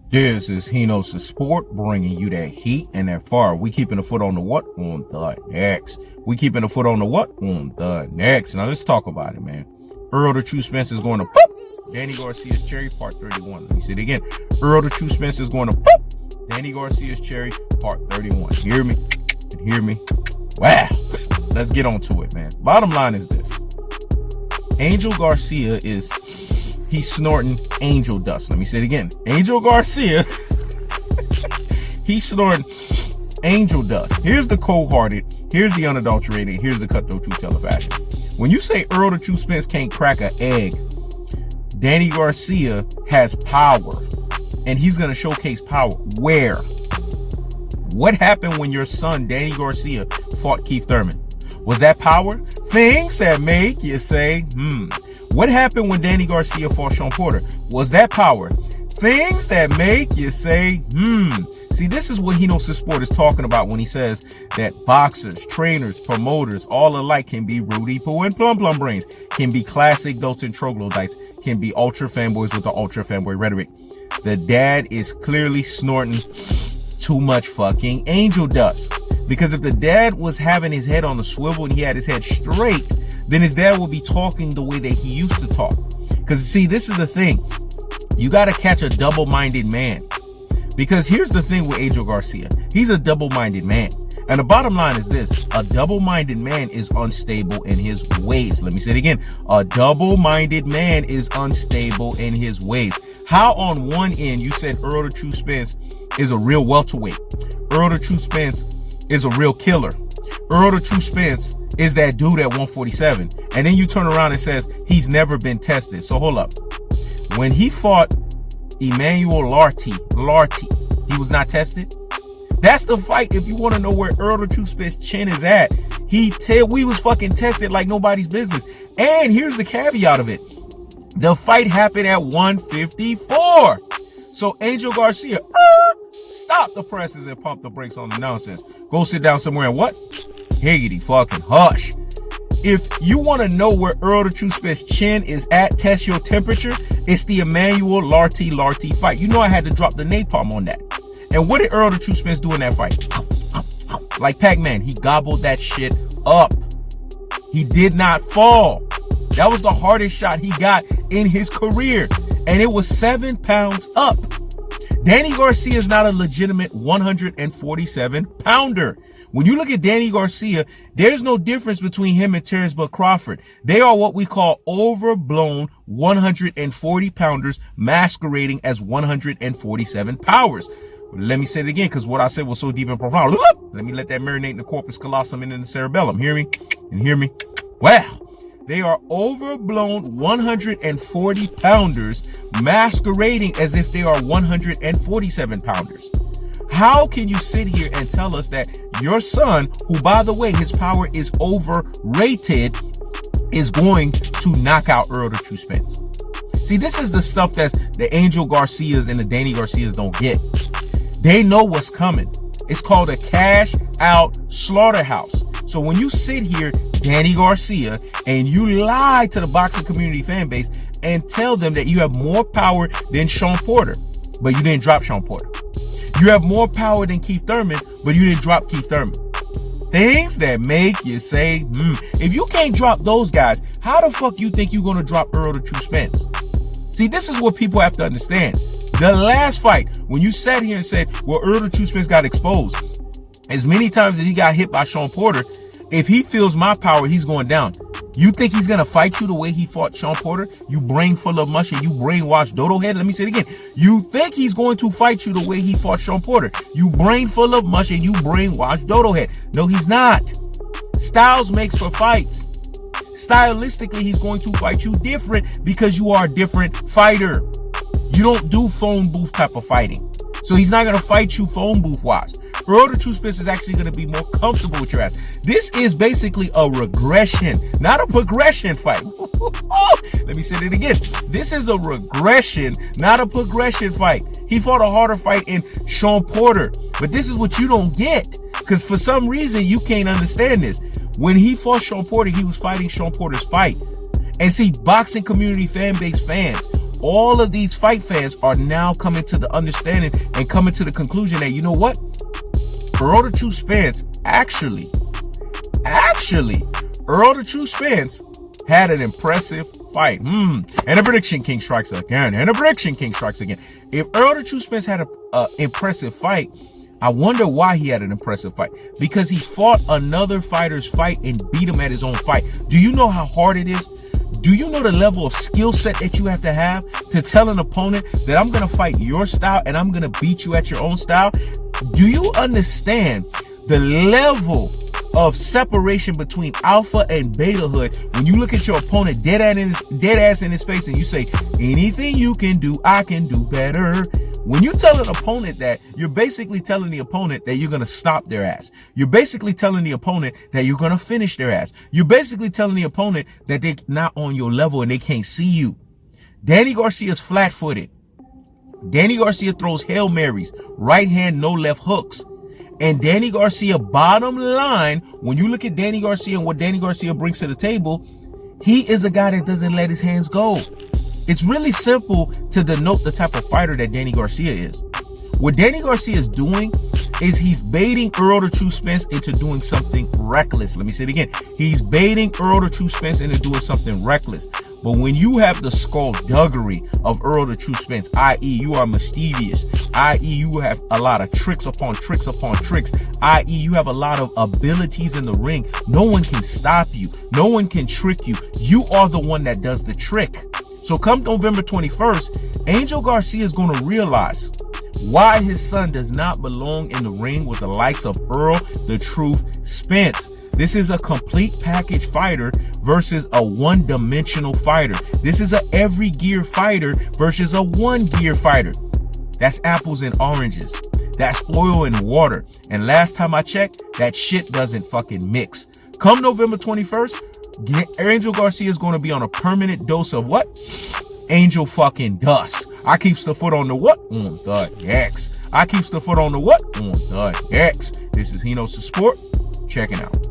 This is Hino's Sport, bringing you that heat and that fire. We keeping the foot on the what? On the next. We keeping the foot on the what? On the next. Now let's talk about it, man. Errol the True Spence is going to poop. Danny Garcia's cherry, part 31. Let me say it again. Errol the True Spence is going to poop. Danny Garcia's cherry, part 31. Hear me? And hear me? Wow. Let's get on to it, man. Bottom line is this. Angel Garcia he's snorting angel dust. Let me say it again. Angel Garcia, he's snorting angel dust. Here's the cold-hearted, here's the unadulterated, here's the cutthroat truth teller fashion. When you say Errol the True Spence can't crack an egg, Danny Garcia has power, and he's going to showcase power. Where? What happened when your son, Danny Garcia, fought Keith Thurman? Was that power? Things that make you say, What happened when Danny Garcia fought Sean Porter? Was that power? Things that make you say, See, this is what Hino's Sport is talking about when he says that boxers, trainers, promoters, all alike can be Rudy Poo and Plum Plum Brains, can be classic dolts and troglodytes, can be ultra fanboys with the ultra fanboy rhetoric. The dad is clearly snorting too much fucking angel dust. Because if the dad was having his head on the swivel and he had his head straight, then his dad will be talking the way that he used to talk. Because see, this is the thing. You got to catch a double-minded man. Because here's the thing with Angel Garcia. He's a double-minded man. And the bottom line is this. A double-minded man is unstable in his ways. Let me say it again. A double-minded man is unstable in his ways. How on one end you said Errol the True Spence is a real welterweight. Errol the True Spence is a real killer. Errol the True Spence is that dude at 147. And then you turn around and says he's never been tested. So hold up. When he fought Emmanuel Larty, he was not tested. That's the fight. If you want to know where Errol the True Spence chin is at, we was fucking tested like nobody's business. And here's the caveat of it. The fight happened at 154. So Angel Garcia, stop the presses and pump the brakes on the nonsense. Go sit down somewhere and what? Higgity fucking hush. If you want to know where Errol the True Spence chin is at, test your temperature, it's the Emmanuel Larty fight. You know I had to drop the napalm on that. And what did Errol the True Spence do in that fight? Like Pac-Man, he gobbled that shit up. He did not fall. That was the hardest shot he got in his career. And it was 7 pounds up. Danny Garcia is not a legitimate 147 pounder. When you look at Danny Garcia, there's no difference between him and Terrence Bud Crawford. They are what we call overblown 140 pounders masquerading as 147 powers. Let me say it again, because what I said was so deep and profound. Let me let that marinate in the corpus callosum and in the cerebellum. Hear me? And hear me? Wow. They are overblown 140 pounders masquerading as if they are 147 pounders. How can you sit here and tell us that your son, who by the way, his power is overrated, is going to knock out Errol the True Spence? See, this is the stuff that the Angel Garcias and the Danny Garcias don't get. They know what's coming. It's called a cash out slaughterhouse. So when you sit here, Danny Garcia, and you lie to the boxing community fan base and tell them that you have more power than Sean Porter, but you didn't drop Sean Porter. You have more power than Keith Thurman, but you didn't drop Keith Thurman. Things that make you say, If you can't drop those guys, how the fuck you think you're going to drop Errol the True Spence? See, this is what people have to understand. The last fight, when you sat here and said, well, Errol the True Spence got exposed, as many times as he got hit by Sean Porter, if he feels my power, he's going down. You think he's going to fight you the way he fought Sean Porter? You brain full of mush and you brainwashed dodo head? Let me say it again. You think he's going to fight you the way he fought Sean Porter? You brain full of mush and you brainwashed dodo head. No, he's not. Styles makes for fights. Stylistically, he's going to fight you different because you are a different fighter. You don't do phone booth type of fighting. So he's not going to fight you phone booth wise. Errol the True Spence is actually going to be more comfortable with your ass. This is basically a regression, not a progression fight. Let me say it again. This is a regression, not a progression fight. He fought a harder fight in Sean Porter. But this is what you don't get. Because for some reason, you can't understand this. When he fought Sean Porter, he was fighting Sean Porter's fight. And see, boxing community fan base fans all of these fight fans are now coming to the understanding and coming to the conclusion that, you know what? Errol the True Spence actually, Errol the True Spence had an impressive fight. And a prediction king strikes again. And a prediction king strikes again. If Errol the True Spence had an impressive fight, I wonder why he had an impressive fight. Because he fought another fighter's fight and beat him at his own fight. Do you know how hard it is? Do you know the level of skill set that you have to tell an opponent that I'm going to fight your style and I'm going to beat you at your own style? Do you understand the level of separation between alpha and betahood when you look at your opponent dead ass in his face and you say, anything you can do, I can do better? When you tell an opponent that, you're basically telling the opponent that you're going to stop their ass. You're basically telling the opponent that you're going to finish their ass. You're basically telling the opponent that they're not on your level and they can't see you. Danny Garcia's flat-footed. Danny Garcia throws Hail Marys, right hand, no left hooks. And Danny Garcia, bottom line, when you look at Danny Garcia and what Danny Garcia brings to the table, he is a guy that doesn't let his hands go. It's really simple to denote the type of fighter that Danny Garcia is. What Danny Garcia is doing is he's baiting Errol the True Spence into doing something reckless. Let me say it again. He's baiting Errol the True Spence into doing something reckless. But when you have the skullduggery of Errol the True Spence, i.e. you are mischievous, i.e. you have a lot of tricks upon tricks upon tricks, i.e. you have a lot of abilities in the ring, no one can stop you. No one can trick you. You are the one that does the trick. So come November 21st, Angel Garcia is going to realize why his son does not belong in the ring with the likes of Errol the Truth Spence. This is a complete package fighter versus a one-dimensional fighter. This is a every gear fighter versus a one gear fighter. That's apples and oranges. That's oil and water. And last time I checked, that shit doesn't fucking mix. Come November 21st, Angel Garcia is going to be on a permanent dose of what? Angel fucking dust. I keeps the foot on the what? On the X. I keeps the foot on the what? On the X. This is He Knows the Sport. Checking out.